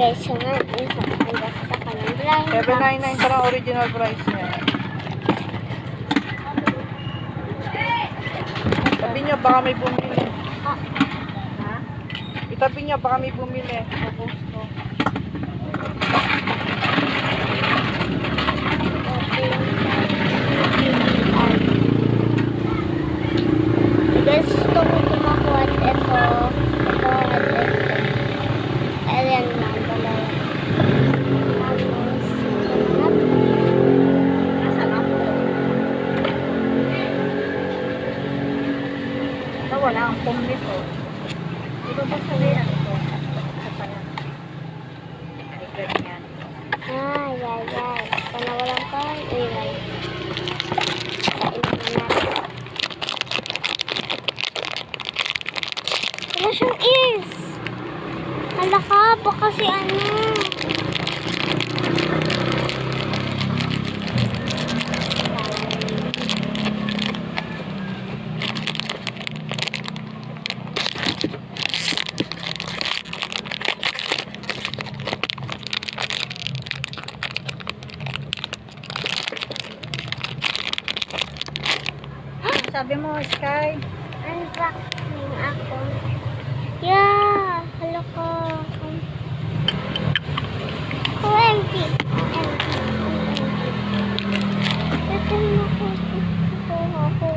guys, yun nga, isa hanggang sa kanyang blind box. 799 parang original price niya. Itabi niya, baka may bumili. Ah, Ha? Itabi niya, baka may bumili. Tapos to. guys, gusto ko tumakuha at ito. Ito at ito. Ayan na, dalawa. Tapos, Nasaan ako? Ito, wala ang pong nito. Ito ba sa liyan ito? Sa pala. Ay, ganyan. ay, ay, ay. Sana walang ingay. Kain na natin. Wala siyang ears. Hala ka, baka si ano. Sabi mo, Sky? Unboxing ako. Yeah, hala ka. OMG. Ito na ako. Ito ako.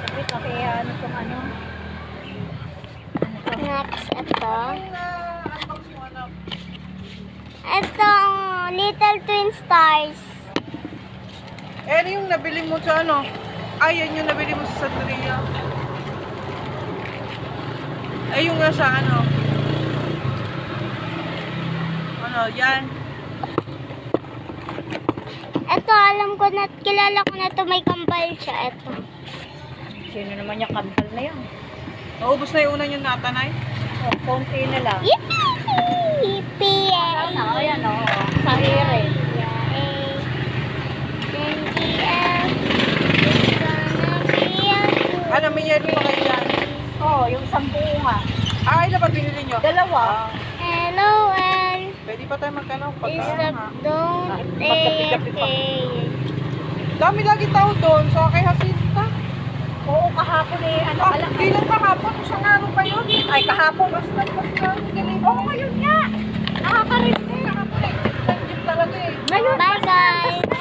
Sabi ko, kaya ano itong ano? Next, ito. Unbox mo, ano? Itong Little Twin Stars. Eh, ano yung nabili mo sa ano? Ay, yan yung nabili mo sa Santeria. Ay, yung nga sa ano? Ano, yan. Ito, alam ko na, kilala ko na to, may kambal siya. Ito. Sino naman yung kambal na yan? Naubos na yung una yung natanay? Oh, konti na lang. Yippee! Yippee! Ano, ayan o. Sa ere. Ano, may yelo pa kayo yan? Oo, yung 10 nga. Ay, na ba binili nyo? Dalawa. Hello, and Pwede pa tayo magkano? is Pagkaan the ha. don't Magkapit-kapit pa. AFK. Dami lagi tao doon sa kay Jacinta. Oo, kahapon eh, ano, Hindi lang kahapon. Isang araw pa yun. ay kahapon. Basta. Oo, ngayon nga. Nakaka-rin. Kahapon eh. Jeep talaga eh. Ngayon, Bye, guys.